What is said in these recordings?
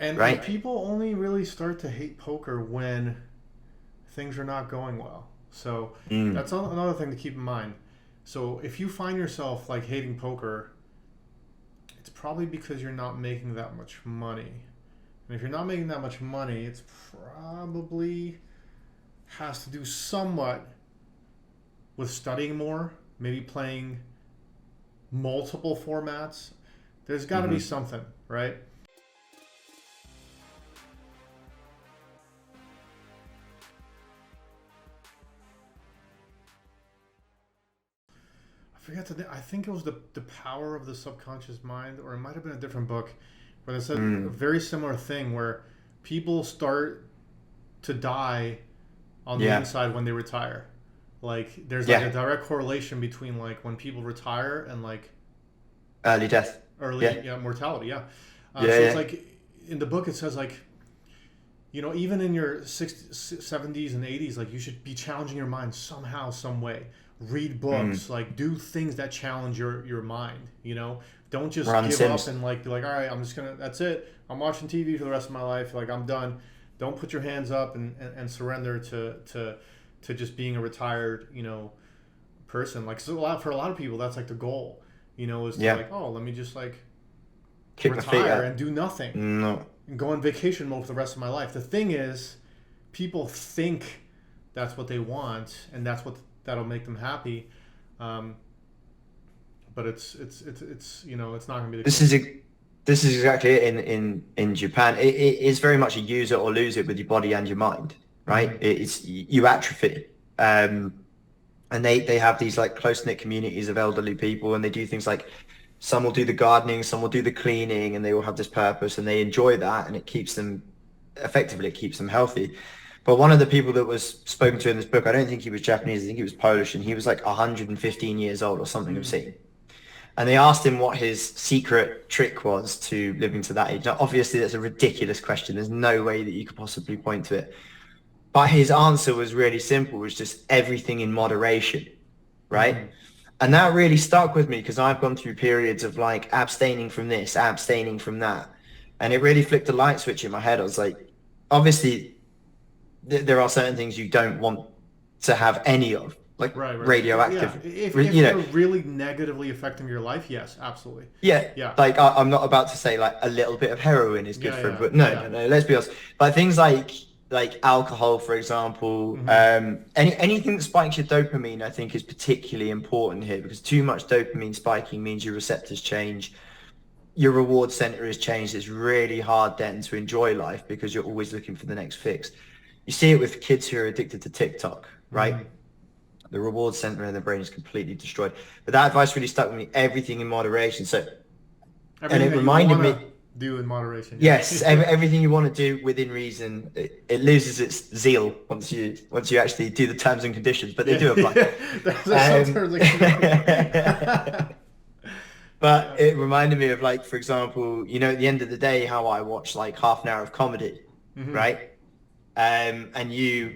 And right? people only really start to hate poker when things are not going well. So Mm. that's another thing to keep in mind. So if you find yourself like hating poker, it's probably because you're not making that much money. And if you're not making that much money, it's probably has to do somewhat with studying more, maybe playing multiple formats. There's got to be Hmm. something, right? I forget I think it was the power of the subconscious mind, or it might have been a different book, but it said a Mm. very similar thing where people start to die on the Yeah. inside when they retire. Like there's like a Yeah. direct correlation between like when people retire and like Early death. early, Yeah. yeah, mortality. Yeah. Yeah. So it's Yeah. like in the book it says like, even in your 60s, 70s and 80s, like you should be challenging your mind somehow, some way. Read Mm. books, like do things that challenge your mind. Don't just Run give up Sims. and like be like, all right, I'm just gonna. That's it. I'm watching TV for the rest of my life. Like I'm done. Don't put your hands up and surrender to just being a retired person. Like so for a lot of people, that's like the goal. Is to Yeah. like, oh, let me just like Kick my feet retire and up. do nothing No. and go on vacation mode for the rest of my life. The thing is, people think that's what they want and that'll make them happy, um, but it's not going to be the This is case. a, this is exactly it in Japan. It is very much a use it or lose it with your body and your mind, right? Hmm. It's you atrophy. Um, and they have these like close-knit communities of elderly people, and they do things like some will do the gardening, some will do the cleaning, and they all have this purpose and they enjoy that, and it keeps them effectively, it keeps them healthy. But one of the people that was spoken to in this book, I don't think he was Japanese, I think he was Polish, and he was like 115 years old or something Mm. obscene. And they asked him what his secret trick was to living to that age. Now, obviously, that's a ridiculous question. There's no way that you could possibly point to it. But his answer was really simple, was just everything in moderation, right? Mm. And that really stuck with me because I've gone through periods of like abstaining from this, abstaining from that. And it really flicked a light switch in my head. I was like, obviously, there are certain things you don't want to have any of, like Right, right, right. Yeah, radioactive, if they're really negatively affecting your life, yes, absolutely. yeah, Yeah, like I'm not about to say like a little bit of heroin is good yeah, for him, yeah, but no, yeah. no, no. Let's be honest. But things like alcohol, for example, Hmm. anything that spikes your dopamine, I think is particularly important here because too much dopamine spiking means your receptors change, your reward center is changed. It's really hard then to enjoy life because you're always looking for the next fix. You see it with kids who are addicted to TikTok, Hmm. right? The reward center in the brain is completely destroyed. But that advice really stuck with me. Everything in moderation. So, and Everything it that you reminded want to me, do in moderation. yes, Yeah. everything you want to do within reason, it loses its zeal once you actually do the terms and conditions, but they Yeah, do apply. there's some Um, terms and conditions. but Yeah. it reminded me of like, for example, at the end of the day, how I watch like half an hour of comedy, Hmm. right? And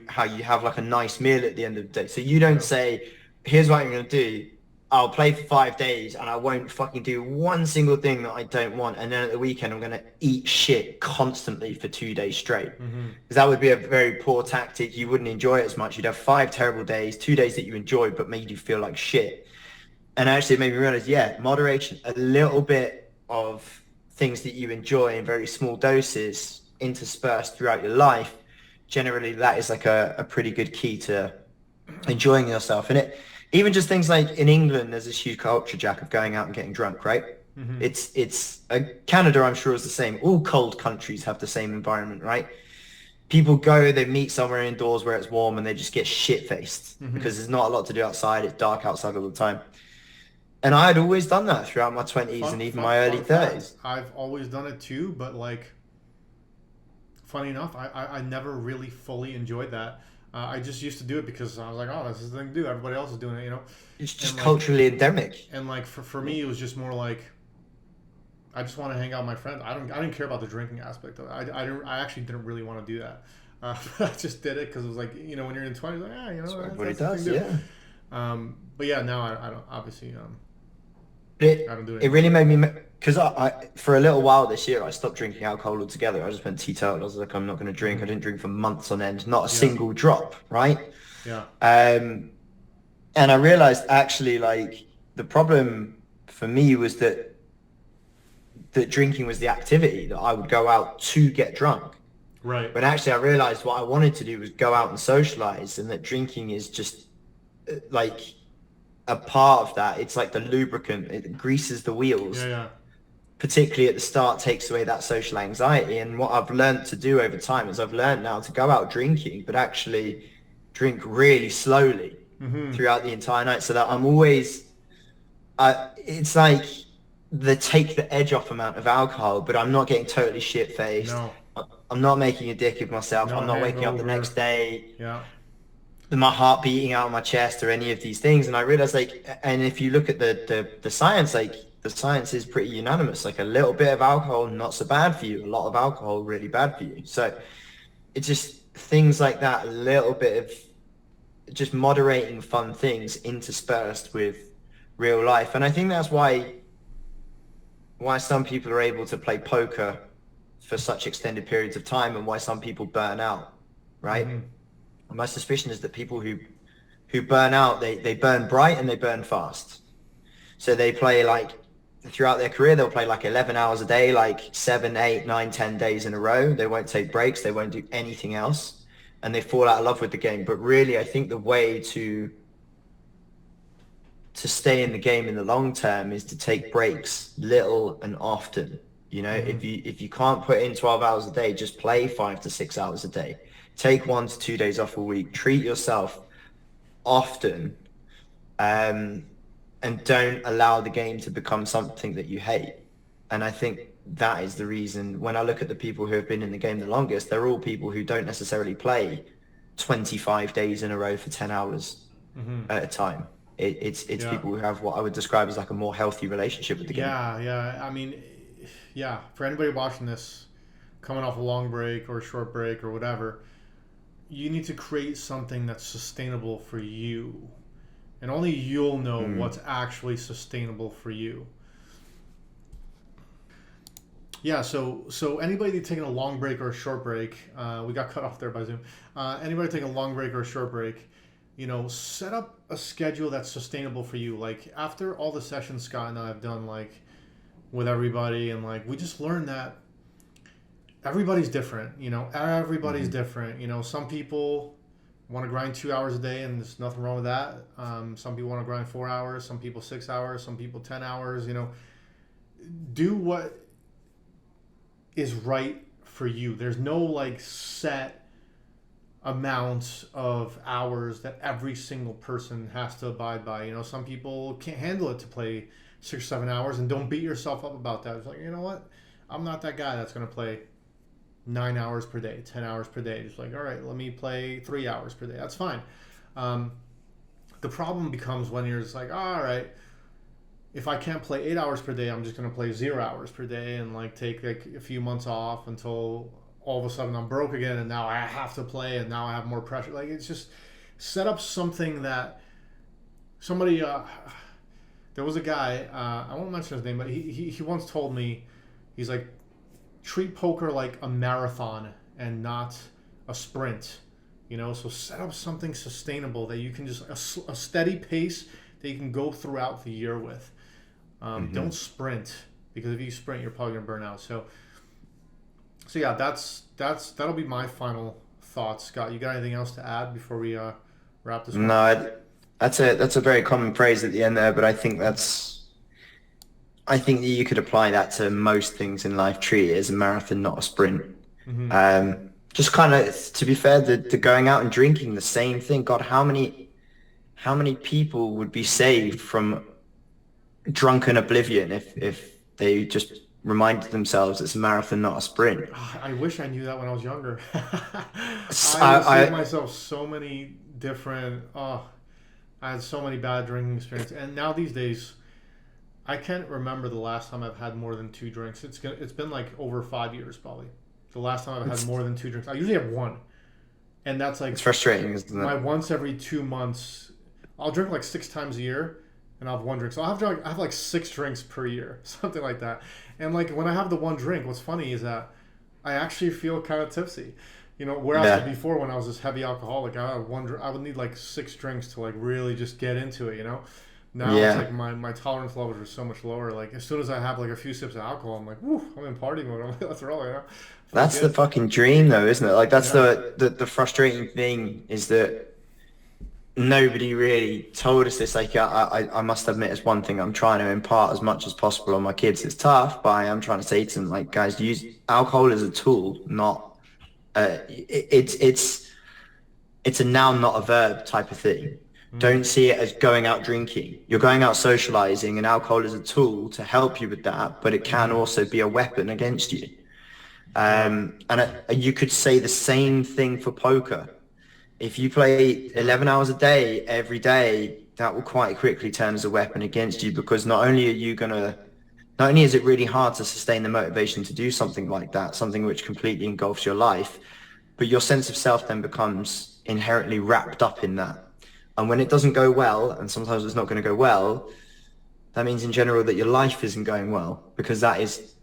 how you have like a nice meal at the end of the day. So you don't Yeah. say, here's what I'm going to do. I'll play for 5 days and I won't fucking do one single thing that I don't want. And then at the weekend, I'm going to eat shit constantly for 2 days straight. Hmm. Because that would be a very poor tactic. You wouldn't enjoy it as much. You'd have 5 terrible days, 2 days that you enjoyed, but made you feel like shit. And actually it made me realize, yeah, moderation, a little bit of things that you enjoy in very small doses interspersed throughout your life. Generally, that is like a pretty good key to enjoying yourself. And even just things like in England, there's this huge culture, Jack, of going out and getting drunk, right? Hmm. It's Canada, I'm sure, is the same. All cold countries have the same environment, right? People go, they meet somewhere indoors where it's warm and they just get shit faced Hmm. because there's not a lot to do outside. It's dark outside all the time. And I had always done that throughout my 20s and even my early Fun fact. 30s. I've always done it too, but like, funny enough, I never really fully enjoyed that. I just used to do it because I was like, oh, this is the thing to do. Everybody else is doing it. It's And just like, culturally endemic. for me, it was just more like I just want to hang out with my friends. I didn't care about the drinking aspect of it. I actually didn't really want to do that. But I just did it because it was like, when you're in 20s, like, That's what everybody that's the thing does, to do. yeah. But yeah, now I don't obviously. I don't do It it really anymore. made me, because for a little while this year I stopped drinking alcohol altogether. I just went teetotal. I was like, I'm not going to drink. I Hmm. didn't drink for months on end, not a Yeah, single drop, right? yeah, Um, and I realized actually like the problem for me was that drinking was the activity that I would go out to get drunk. right. But actually I realized what I wanted to do was go out and socialize, and that drinking is just like a part of that. It's like the lubricant. It greases the Yeah, wheels, yeah. particularly at the start, takes away that social anxiety. And what I've learned to do over time is I've learned now to go out drinking, but actually drink really slowly Hmm. throughout the entire night, so that I'm always, it's like the take the edge off amount of alcohol, but I'm not getting totally shit faced. No, I'm not making a dick of myself. no I'm not waking up the hangover. next day Yeah. with my heart beating out of my chest or any of these things. And I realized like, and if you look at the science, like the science is pretty unanimous. Like a little bit of alcohol, not so bad for you. A lot of alcohol, really bad for you. So it's just things like that, a little bit of just moderating fun things interspersed with real life. And I think that's why some people are able to play poker for such extended periods of time, and why some people burn out, right? Hmm. And my suspicion is that people who burn out, they burn bright and they burn fast. So they play like throughout their career, they'll play like 11 hours a day, like 7, 8, 9, 10 days in a row. They won't take breaks. They won't do anything else. And they fall out of love with the game. But really, I think the way to stay in the game in the long term is to take breaks little and often. You know, Hmm. if you can't put in 12 hours a day, just play 5 to 6 hours a day. Take 1 to 2 days off a week. Treat yourself often, um, and don't allow the game to become something that you hate. And I think that is the reason when I look at the people who have been in the game the longest, they're all people who don't necessarily play 25 days in a row for 10 hours Hmm. at a time. It's Yeah. people who have what I would describe as like a more healthy relationship with the game. Yeah, yeah. I mean, yeah. For anybody watching this, coming off a long break or a short break or whatever, you need to create something that's sustainable for you, and only you'll know Mm. what's actually sustainable for you. Yeah. So anybody taking a long break or a short break, we got cut off there by Zoom. Anybody taking a long break or a short break, set up a schedule that's sustainable for you. Like after all the sessions Scott and I have done, like with everybody, and like we just learned that everybody's different. Everybody's Mhm. different. Some people want to grind 2 hours a day, and there's nothing wrong with that. Some people want to grind 4 hours. Some people 6 hours. Some people 10 hours. Do what is right for you. There's no like set amount of hours that every single person has to abide by. Some people can't handle it to play 6 or 7 hours, and don't beat yourself up about that. It's like, you know what? I'm not that guy that's going to play 9 hours per day, 10 hours per day. It's like, all right, let me play 3 hours per day. That's fine. Um, the problem becomes when you're just like, all right, if I can't play 8 hours per day, I'm just gonna play 0 hours per day and like take like a few months off until all of a sudden I'm broke again, and now I have to play, and now I have more pressure. Like it's just set up something that somebody. There was a guy. I won't mention his name, but he once told me, he's like, treat poker like a marathon and not a sprint. So set up something sustainable that you can just a steady pace that you can go throughout the year with. Don't Mhm. sprint, because if you sprint, you're probably gonna burn out. So yeah, that'll be my final thoughts. Scott, you got anything else to add before we wrap this one No, up? that's a very common phrase at the end there, but I think that you could apply that to most things in life. Treat it as a marathon, not a sprint. Hmm. Just kind of, to be fair, the going out and drinking, the same thing. God, how many people would be saved from drunken oblivion if they just reminded themselves it's a marathon, not a sprint? I wish I knew that when I was younger. S- I would save I, myself so many different. Oh, I had so many bad drinking experiences, and now these days, I can't remember the last time I've had more than two drinks. It's been like over 5 years probably. The last time I've had it's more than two drinks. I usually have one, and that's it's like frustrating, isn't it? my once every 2 months. I'll drink like 6 times a year, and and I'll have one drink. So I have like 6 drinks per year, something like that. And like when I have the one drink, what's funny is that I actually feel kind of tipsy. You know, whereas before when I was this heavy alcoholic, I would need like 6 drinks to like really just get into it. You know, now it's like my tolerance levels are so much lower. Like as soon as I have like a few sips of alcohol, I'm like, woo, I'm in party mode. I'm like, let's roll. You know, That's the fucking dream, though, isn't it? Like that's the frustrating thing is that nobody really told us this. Like I must admit, it's one thing I'm trying to impart as much as possible on my kids. It's tough, but I am trying to say to them, like, guys, use alcohol as a tool, not it's a noun, not a verb type of thing. Don't see it as going out drinking. You're going out socializing, and alcohol is a tool to help you with that, but it can also be a weapon against you. And you could say the same thing for poker. If you play 11 hours a day, every day, that will quite quickly turn as a weapon against you, because not only is it really hard to sustain the motivation to do something like that, something which completely engulfs your life, but your sense of self then becomes inherently wrapped up in that. And when it doesn't go well, and sometimes it's not going to go well, that means in general that your life isn't going well, because that is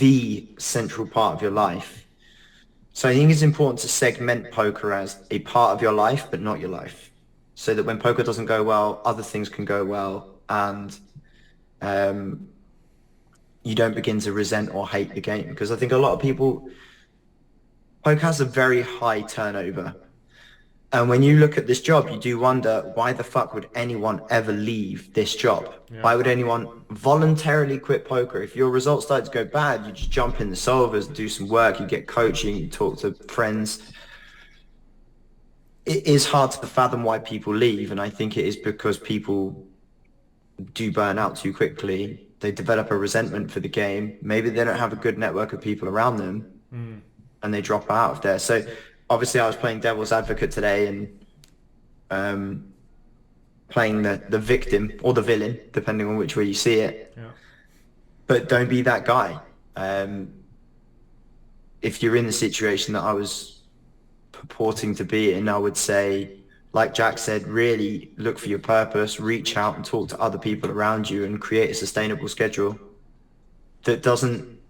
the central part of your life. So I think it's important to segment poker as a part of your life, but not your life. So that when poker doesn't go well, other things can go well, and you don't begin to resent or hate the game. Because I think a lot of people, poker has a very high turnover. And when you look at this job, you do wonder, why the fuck would anyone ever leave this job? Yeah. Why would anyone voluntarily quit poker? If your results start to go bad, you just jump in the solvers, do some work, you get coaching, you talk to friends. It is hard to fathom why people leave, and I think it is because people do burn out too quickly. They develop a resentment for the game. Maybe they don't have a good network of people around them, and they drop out of there. So obviously I was playing devil's advocate today and playing the victim or the villain, depending on which way you see it. Yeah. But don't be that guy. If you're in the situation that I was purporting to be in, I would say, like Jack said, really look for your purpose, reach out and talk to other people around you, and create a sustainable schedule that doesn't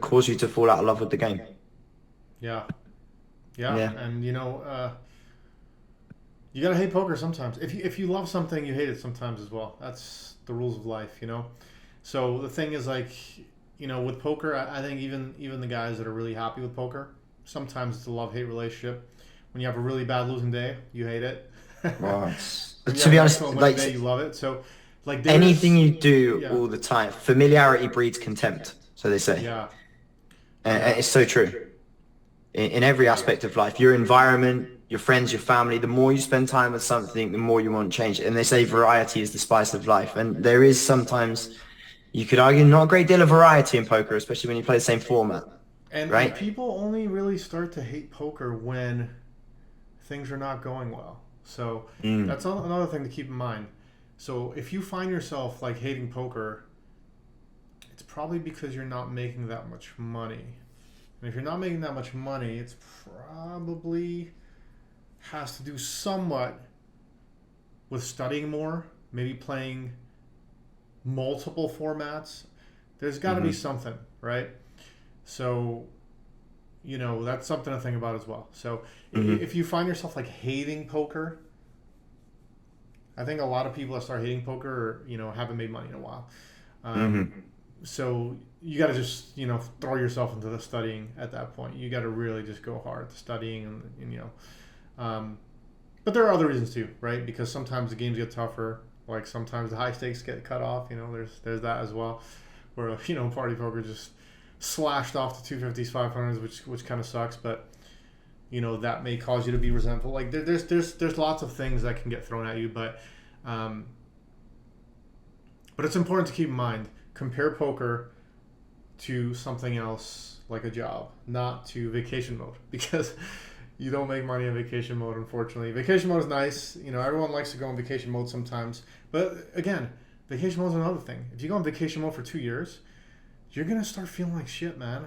cause you to fall out of love with the game. Yeah. And you know, you gotta hate poker sometimes. If you love something, you hate it sometimes as well. That's the rules of life, you know. So the thing is, like, you know, with poker, I think even the guys that are really happy with poker, sometimes it's a love-hate relationship. When you have a really bad losing day, you hate it. Well, to be honest, like day, you love it. So, like anything you do all the time, familiarity breeds contempt. So they say. Yeah. And it's so true. In every aspect of life, your environment, your friends, your family, the more you spend time with something, the more you want to change it. And they say variety is the spice of life. And there is sometimes, you could argue, not a great deal of variety in poker, especially when you play the same format. And right? People only really start to hate poker when things are not going well. So that's another thing to keep in mind. So if you find yourself like hating poker, it's probably because you're not making that much money. And if you're not making that much money, it's probably has to do somewhat with studying more, maybe playing multiple formats. There's got to be something, right? So, you know, that's something to think about as well. So if you find yourself like hating poker, I think a lot of people that start hating poker, you know, haven't made money in a while. So you got to just, you know, throw yourself into the studying at that point. You got to really just go hard to studying and you know. But there are other reasons too, right? Because sometimes the games get tougher. Like sometimes the high stakes get cut off. You know, there's that as well, where, you know, party poker just slashed off the 250s, 500s, which kind of sucks. But, you know, that may cause you to be resentful. Like there's lots of things that can get thrown at you, but it's important to keep in mind. Compare poker to something else like a job, not to vacation mode, because you don't make money in vacation mode, unfortunately. Vacation mode is nice. You know, everyone likes to go on vacation mode sometimes. But again, vacation mode is another thing. If you go on vacation mode for 2 years, you're going to start feeling like shit, man.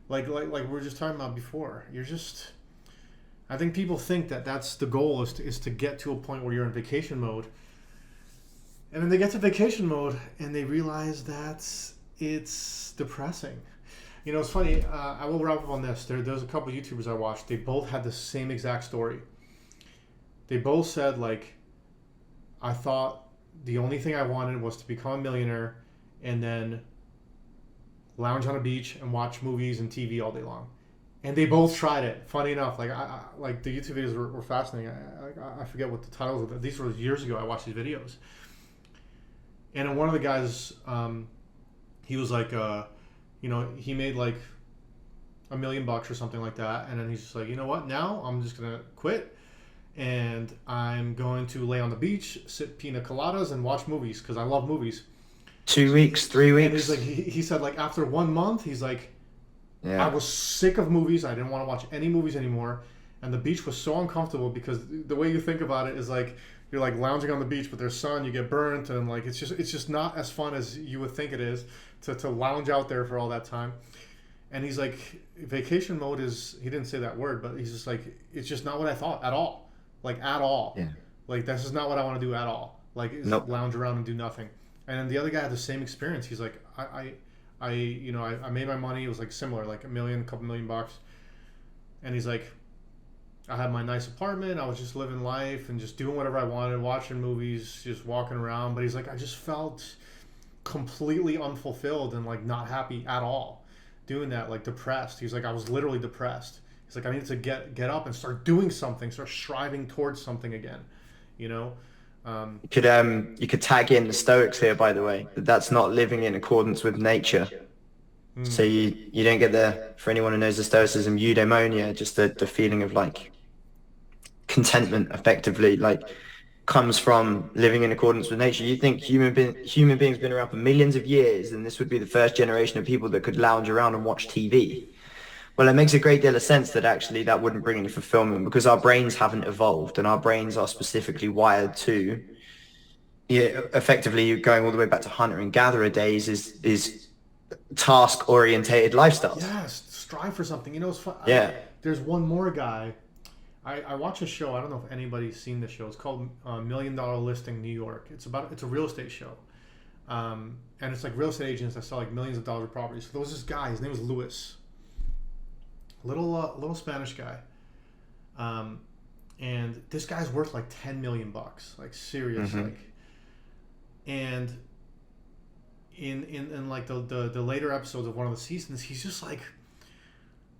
Like we were just talking about before. You're just... I think people think that that's the goal is to get to a point where you're in vacation mode. And then they get to vacation mode and they realize that it's depressing. You know, it's funny. I will wrap up on this. There's a couple of YouTubers I watched. They both had the same exact story. They both said, like, I thought the only thing I wanted was to become a millionaire and then lounge on a beach and watch movies and TV all day long. And they both tried it. Funny enough, like the YouTube videos were fascinating. I forget what the titles of these were years ago. I watched these videos, and then one of the guys, he was like, he made like $1 million or something like that, and then he's just like, you know what? Now I'm just gonna quit, and I'm going to lay on the beach, sip pina coladas, and watch movies because I love movies. 2 weeks, 3 And he's weeks. like, he said like after 1 month, he's like, I Yeah. was sick of movies. I didn't want to watch any movies anymore, and the beach was so uncomfortable because the way you think about it is like you're like lounging on the beach, but there's sun, you get burnt, and like it's just not as fun as you would think it is to lounge out there for all that time. And he's like, vacation mode is, he didn't say that word, but he's just like, it's just not what I thought at all, like at all. Yeah. Like this is not what I want to do at all. Like is Nope. lounge around and do nothing. And then the other guy had the same experience. He's like, I made my money. It was like similar, like a million, a couple $1 million. And he's like, I had my nice apartment. I was just living life and just doing whatever I wanted, watching movies, just walking around. But he's like, I just felt completely unfulfilled and like not happy at all doing that, like depressed. He's like, I was literally depressed. He's like, I need to get up and start doing something, start striving towards something again, you know? You could tag in the Stoics here, by the way. That's not living in accordance with nature. So you don't get for anyone who knows the Stoicism, eudaimonia, just the feeling of like contentment, effectively, like comes from living in accordance with nature. You think human beings been around for millions of years, and this would be the first generation of people that could lounge around and watch TV. Well, it makes a great deal of sense that actually that wouldn't bring any fulfillment because our brains haven't evolved and our brains are specifically wired to, effectively going all the way back to hunter and gatherer days is task orientated lifestyles. Yes, strive for something. You know, it's fun. Yeah. There's one more guy. I watch a show. I don't know if anybody's seen the show. It's called $1 Million Listing New York. It's a real estate show, and it's like real estate agents that sell like millions of dollars of properties. So there was this guy. His name was Louis. Little Spanish guy, and this guy's worth like $10 million, like serious, like. And in like the later episodes of one of the seasons, he's just like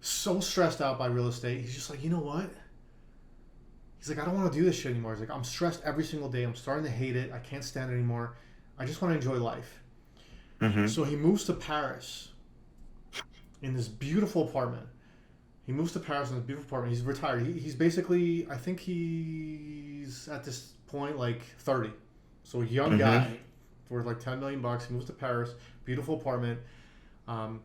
so stressed out by real estate. He's just like, you know what? He's like, I don't want to do this shit anymore. He's like, I'm stressed every single day. I'm starting to hate it. I can't stand it anymore. I just want to enjoy life. So he moves to Paris in this beautiful apartment. He moves to Paris in this beautiful apartment. He's retired. He's basically, I think he's at this point like 30. So a young guy worth like $10 million. He moves to Paris, beautiful apartment. And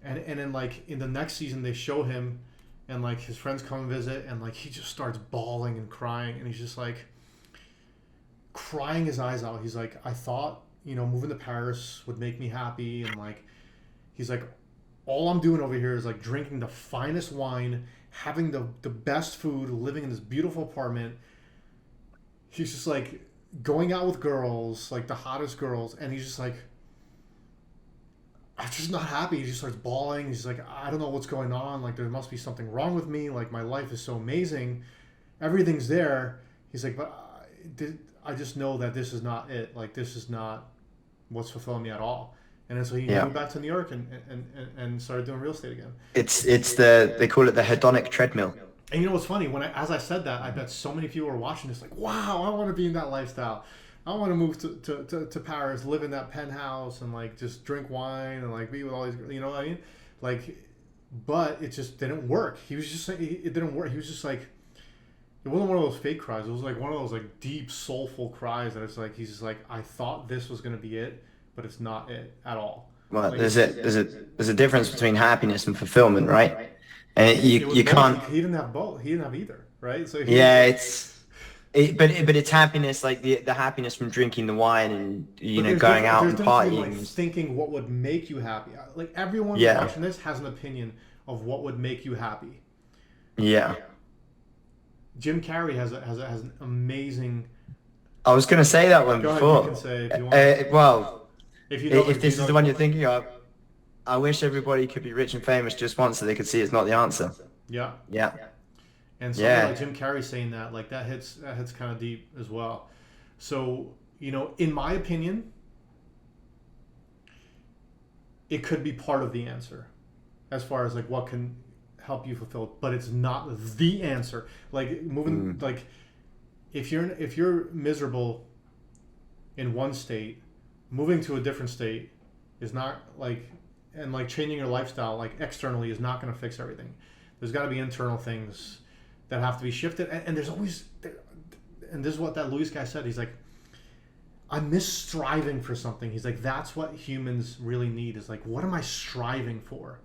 then like in the next season they show him and like his friends come and visit and like he just starts bawling and crying and he's just like crying his eyes out. He's like, I thought, moving to Paris would make me happy, and like he's like, all I'm doing over here is like drinking the finest wine, having the best food, living in this beautiful apartment. He's just like going out with girls, like the hottest girls, and he's just like, I'm just not happy. He just starts bawling. He's like, I don't know what's going on. Like, there must be something wrong with me. Like, my life is so amazing. Everything's there. He's like, but I just know that this is not it. Like, this is not what's fulfilling me at all. And then so he moved back to New York and started doing real estate again. They call it the hedonic treadmill. And you know what's funny? As I said that, I bet so many people were watching this like, wow, I want to be in that lifestyle. I want to move to Paris, live in that penthouse, and like just drink wine and like be with all these, you know what I mean? Like, but it just didn't work. He was just like, it didn't work. He was just like, it wasn't one of those fake cries. It was like one of those like deep, soulful cries that it's like, he's just like, I thought this was going to be it, but it's not it at all. Well, Like, there's a difference between happiness and fulfillment, right? And it was you both. can't. He didn't have both. He didn't have either, right? So But it's happiness, like the happiness from drinking the wine and But going out and there's difference between, partying. like, thinking what would make you happy. Like everyone Yeah. watching this has an opinion of what would make you happy. Yeah. Jim Carrey has an amazing I was going to say that one Go ahead, before. you can say if you want. Well, If you know, if this is the one you're thinking of, I wish everybody could be rich and famous just once so they could see it's not the answer. Yeah. Yeah. And something like Jim Carrey saying that, like that hits kind of deep as well. So, you know, in my opinion, it could be part of the answer as far as like what can help you fulfill it, but it's not the answer. Like moving like if you're miserable in one state, moving to a different state is not like, and like changing your lifestyle like externally is not going to fix everything. There's got to be internal things that have to be shifted, and there's always, and this is what that Luis guy said. He's like, I miss striving for something. He's like, that's what humans really need, is like, what am I striving for?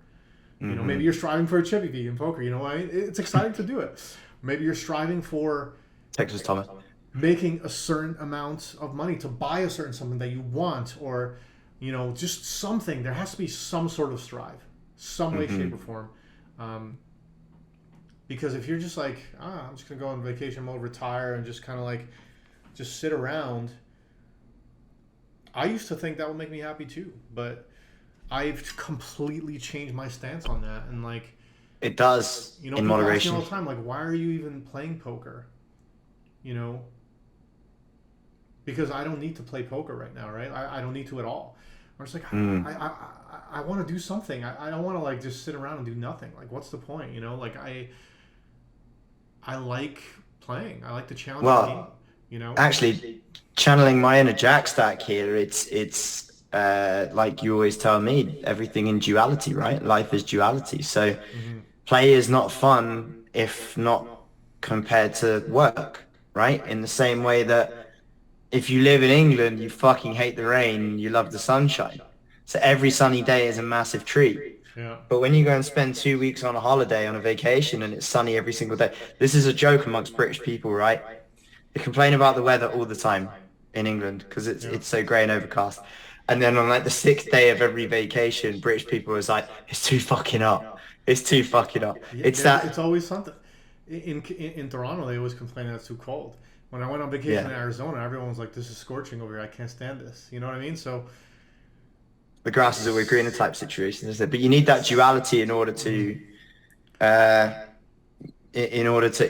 You know, maybe you're striving for a chippy V in poker. You know, it's exciting to do it. Maybe you're striving for Texas Thomas. Making a certain amount of money to buy a certain something that you want, or, you know, just something. There has to be some sort of strive, some way, shape, or form. Because if you're just like, I'm just going to go on vacation mode, retire, and just kind of like, just sit around, I used to think that would make me happy too. But I've completely changed my stance on that. And like, it does, you know, in people ask me moderation. all the time, like, why are you even playing poker? You know, because I don't need to play poker right now, right? I don't need to at all. I'm just like, I want to do something. I don't want to like just sit around and do nothing. Like, what's the point? You know, like I like playing. I like the challenge of the game. You know, actually, channeling my inner Jack Stack here, it's like you always tell me, everything in duality, right? Life is duality. So play is not fun if not compared to work, right? In the same way that if you live in England, you fucking hate the rain, you love the sunshine. So every sunny day is a massive treat. Yeah. But when you go and spend 2 weeks on a holiday, on a vacation, and it's sunny every single day, this is a joke amongst British people, right? They complain about the weather all the time in England because it's so grey and overcast. And then on like the 6th day of every vacation, British people is like, it's too fucking hot. It's too fucking hot. Yeah, it's always something. In Toronto, they always complain that it's too cold. When I went on vacation in Arizona, everyone was like, this is scorching over here. I can't stand this. You know what I mean? So the grass is always greener type situation, isn't it? But you need that duality in order to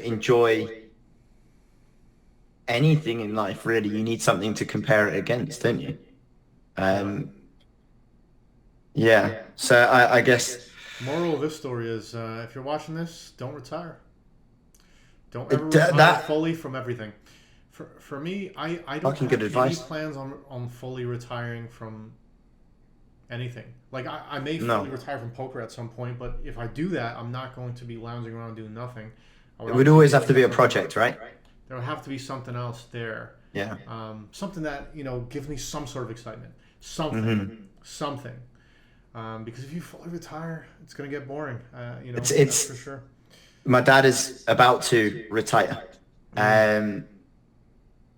enjoy anything in life, really. You need something to compare it against, don't you? Yeah. So I guess moral of this story is, if you're watching this, don't retire. Don't ever retire fully from everything. For me, I don't have any plans on fully retiring from anything. Like I may fully retire from poker at some point, but if I do that, I'm not going to be lounging around doing nothing. It would always have to be a project, right? There would have to be something else there. Yeah. Something that, you know, gives me some sort of excitement. Something. Because if you fully retire, it's going to get boring. You know, that's for sure. My dad is about to retire. And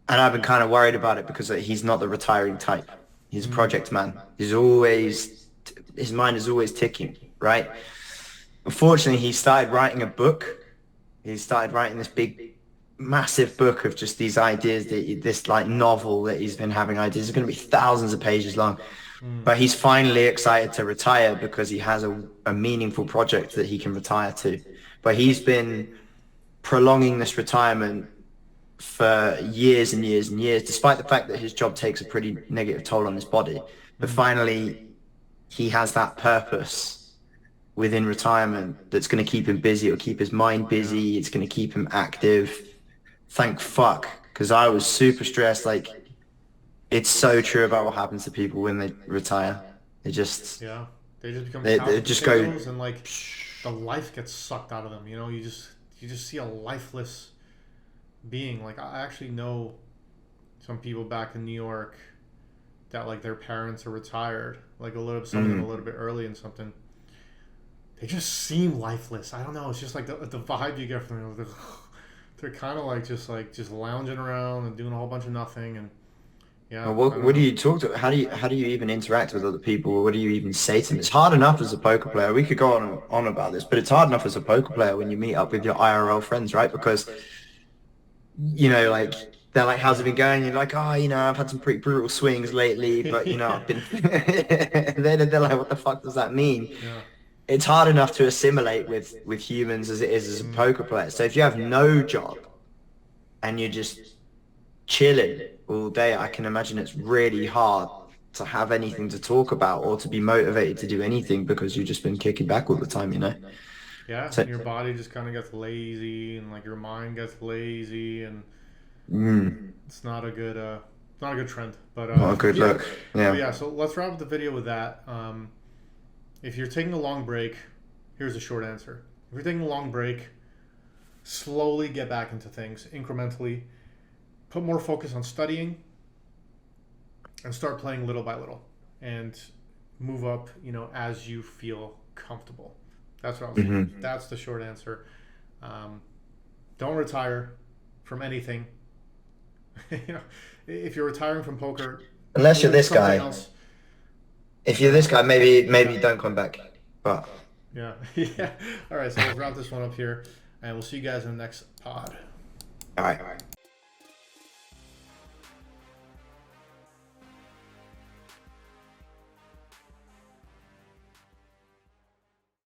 I've been kind of worried about it because he's not the retiring type. He's a project man. His mind is always ticking, right? Unfortunately, he started writing a book. He started writing this big, massive book of just these ideas, this like novel that he's been having ideas. It's going to be thousands of pages long. But he's finally excited to retire because he has a meaningful project that he can retire to. But he's been prolonging this retirement for years and years and years, despite the fact that his job takes a pretty negative toll on his body. But finally, he has that purpose within retirement that's going to keep him busy. It'll keep his mind busy. It's going to keep him active. Thank fuck, because I was super stressed. Like, it's so true about what happens to people when they retire. They just become they just go, and like the life gets sucked out of them. You know, you just see a lifeless being. Like, I actually know some people back in New York that like their parents are retired, like some of them a little bit early and something. They just seem lifeless. I don't know. It's just like the vibe you get from them. They're kind of like just lounging around and doing a whole bunch of nothing. And yeah. What do you talk to? How do you even interact with other people? What do you even say to them? It's hard enough as a poker player. We could go on about this, but it's hard enough as a poker player when you meet up with your IRL friends, right? Because, you know, like they're like, how's it been going? You're like, oh, I've had some pretty brutal swings lately, but I've been. they're like, what the fuck does that mean? Yeah. It's hard enough to assimilate with humans as it is as a poker player. So if you have no job and you're just chilling all day, I can imagine it's really hard to have anything to talk about or to be motivated to do anything because you've just been kicking back all the time, Yeah, So, and your body just kind of gets lazy, and like your mind gets lazy, and it's not a good trend. But not a good look. But Yeah. so let's wrap up the video with that. If you're taking a long break, here's a short answer. If you're taking a long break, slowly get back into things incrementally. Put more focus on studying and start playing little by little and move up, as you feel comfortable. That's what I was saying. That's the short answer. Don't retire from anything. If you're retiring from poker, Unless you're this something guy. else. If you're this guy, maybe don't come back. But Yeah. Yeah. All right. So we'll wrap this one up here, and we'll see you guys in the next pod. all right.